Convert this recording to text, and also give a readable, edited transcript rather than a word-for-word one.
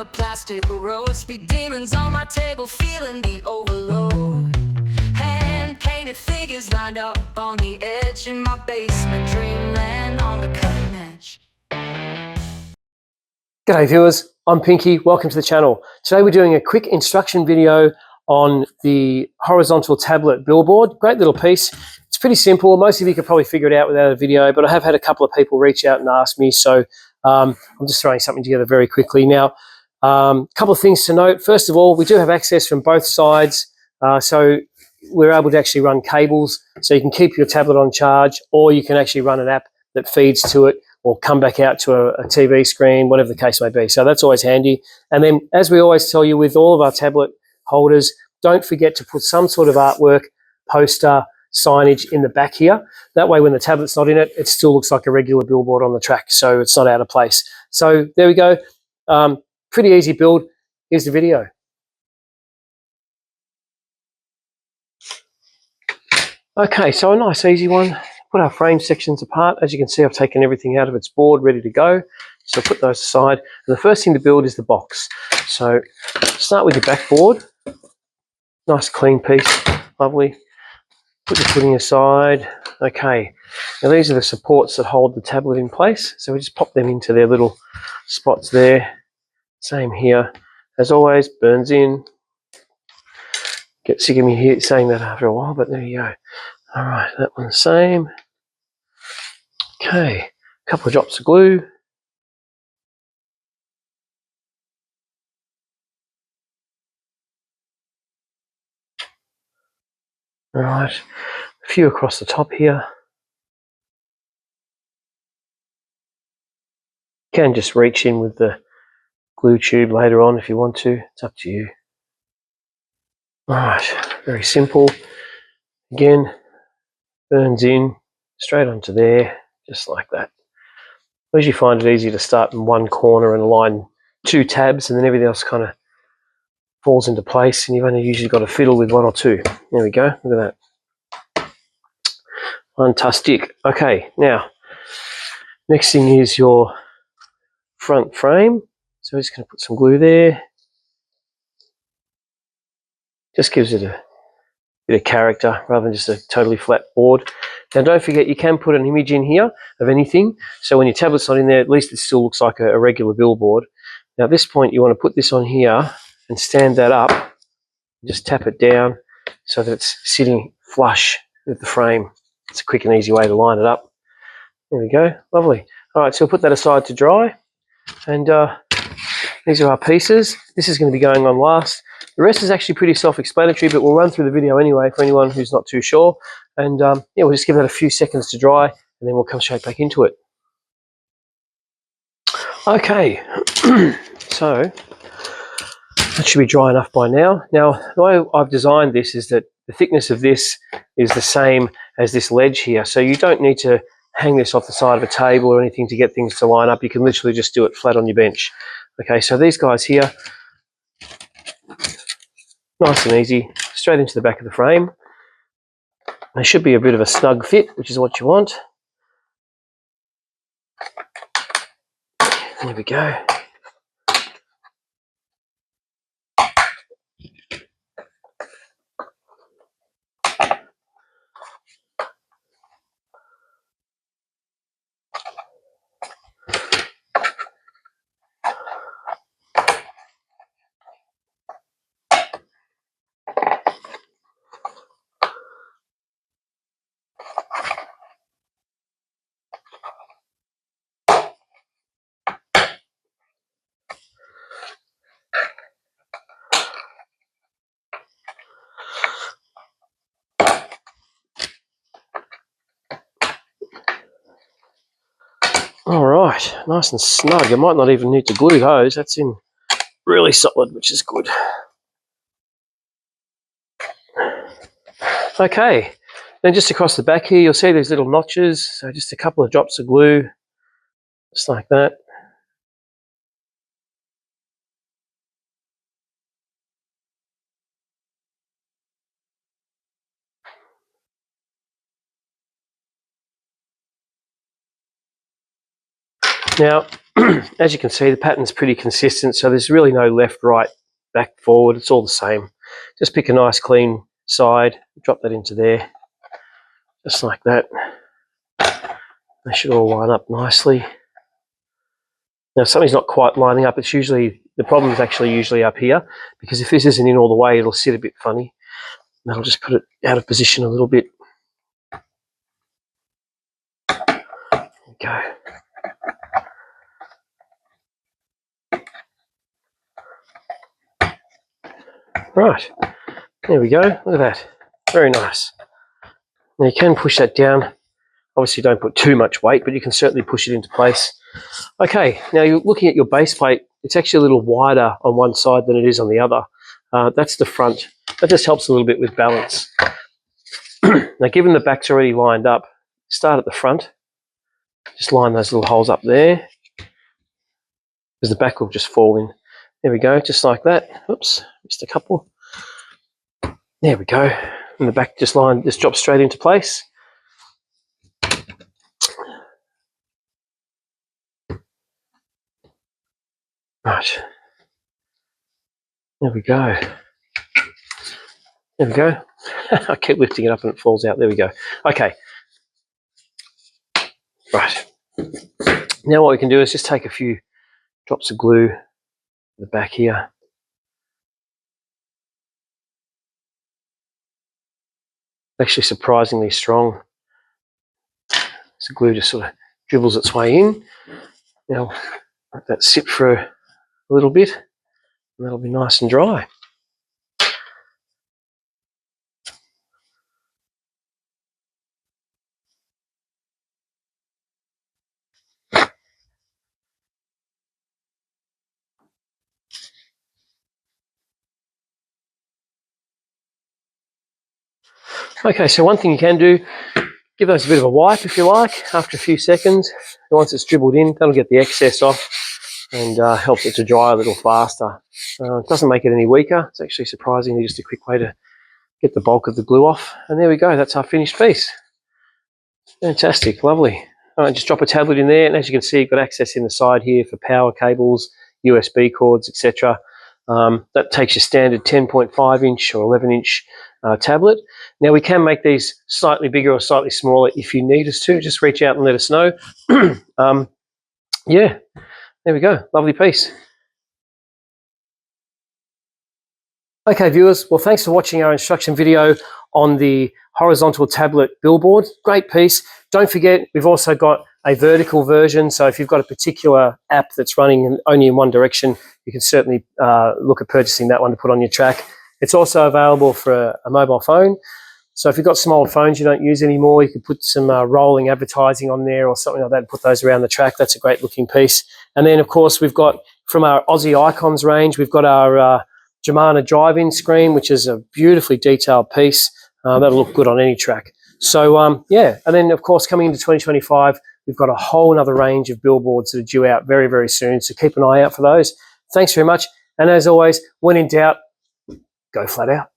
the plastic roast. Be demons on my table, feeling the overload. Hand-painted figures lined up on the edge. In my basement, dreamland on the cutting edge. G'day viewers, I'm Pinky, welcome to the channel. Today we're doing a quick instruction video on the horizontal tablet Billboard. Great little piece. It's pretty simple. Most of you could probably figure it out without a video, but I have had a couple of people reach out and ask me, so I'm just throwing something together very quickly. Now, a couple of things to note. First of all, we do have access from both sides, so we're able to actually run cables, so you can keep your tablet on charge, or you can actually run an app that feeds to it, or come back out to a TV screen, whatever the case may be. So that's always handy. And then, as we always tell you with all of our tablet holders, don't forget to put some sort of artwork, poster, signage in the back here. That way, when the tablet's not in it, it still looks like a regular billboard on the track, so it's not out of place. So there we go. Pretty easy build. Here's the video. Okay, so a nice easy one. Put our frame sections apart. As you can see, I've taken everything out of its board, ready to go. So put those aside. And the first thing to build is the box. So start with your backboard. Nice clean piece, lovely. Put your footing aside. Okay, now these are the supports that hold the tablet in place. So we just pop them into their little spots there. Same here. As always, burns in. Get sick of me here saying that after a while, but there you go. All right, that one's the same. Okay, a couple of drops of glue. All right, a few across the top here. You can just reach in with the glue tube later on if you want to. It's up to you. All right, very simple. Again, burns in straight onto there, just like that. I usually find it easy to start in one corner and align two tabs, and then everything else kind of falls into place, and you've only usually got to fiddle with one or two. There we go, look at that. Fantastic. Okay, now, next thing is your front frame. So we're just going to put some glue there. Just gives it a bit of character rather than just a totally flat board. Now don't forget, you can put an image in here of anything, so when your tablet's not in there, at least it still looks like a regular billboard. Now at this point you want to put this on here and stand that up, just tap it down so that it's sitting flush with the frame. It's a quick and easy way to line it up. There we go, lovely. Alright, so we'll put that aside to dry, and these are our pieces. This is going to be going on last. The rest is actually pretty self-explanatory, but we'll run through the video anyway for anyone who's not too sure. And yeah, we'll just give that a few seconds to dry, and then we'll come straight back into it. Okay, so that should be dry enough by now. Now, the way I've designed this is that the thickness of this is the same as this ledge here, so you don't need to hang this off the side of a table or anything to get things to line up. You can literally just do it flat on your bench. Okay, so these guys here, nice and easy, straight into the back of the frame. They should be a bit of a snug fit, which is what you want. There we go. All right, nice and snug. I might not even need to glue those. That's in really solid, which is good. Okay, then just across the back here, you'll see these little notches. So just a couple of drops of glue, just like that. Now, as you can see, the pattern's pretty consistent, so there's really no left, right, back, forward. It's all the same. Just pick a nice clean side, drop that into there, just like that. They should all line up nicely. Now, if something's not quite lining up, it's usually, the problem is actually usually up here, because if this isn't in all the way, it'll sit a bit funny. And I'll just put it out of position a little bit. There we go. Right, there we go. Look at that. Very nice. Now you can push that down. Obviously don't put too much weight, but you can certainly push it into place. Okay, now you're looking at your base plate. It's actually a little wider on one side than it is on the other. That's the front. That just helps a little bit with balance. Now, given the back's already lined up, start at the front. Just line those little holes up there, because the back will just fall in. There we go, just like that. Oops, missed a couple. There we go. And the back just drops straight into place. Right. There we go. There we go. I keep lifting it up and it falls out. There we go. Okay. Right. Now what we can do is just take a few drops of glue in the back here. Actually surprisingly strong. So glue just sort of dribbles its way in. Now let that sit for a little bit and that'll be nice and dry. Okay, so one thing you can do, give those a bit of a wipe if you like, after a few seconds. Once it's dribbled in, that'll get the excess off and helps it to dry a little faster. It doesn't make it any weaker. It's actually surprisingly just a quick way to get the bulk of the glue off. And there we go, that's our finished piece. Fantastic, lovely. All right, just drop a tablet in there, and as you can see, you've got access in the side here for power cables, USB cords, etc. That takes your standard 10.5 inch or 11 inch tablet. Now we can make these slightly bigger or slightly smaller if you need us to. Just reach out and let us know. Yeah, there we go. Lovely piece. Okay, viewers. Well, thanks for watching our instruction video on the horizontal tablet Billboard. Great piece. Don't forget, we've also got a vertical version. So if you've got a particular app that's running only in one direction, you can certainly look at purchasing that one to put on your track. It's also available for a mobile phone. So if you've got some old phones you don't use anymore, you could put some rolling advertising on there or something like that and put those around the track. That's a great looking piece. And then, of course, we've got, from our Aussie Icons range, we've got our Germana drive-in screen, which is a beautifully detailed piece. That'll look good on any track. So, yeah. And then, of course, coming into 2025, we've got a whole other range of billboards that are due out very, very soon. So keep an eye out for those. Thanks very much. And as always, when in doubt, go flat out.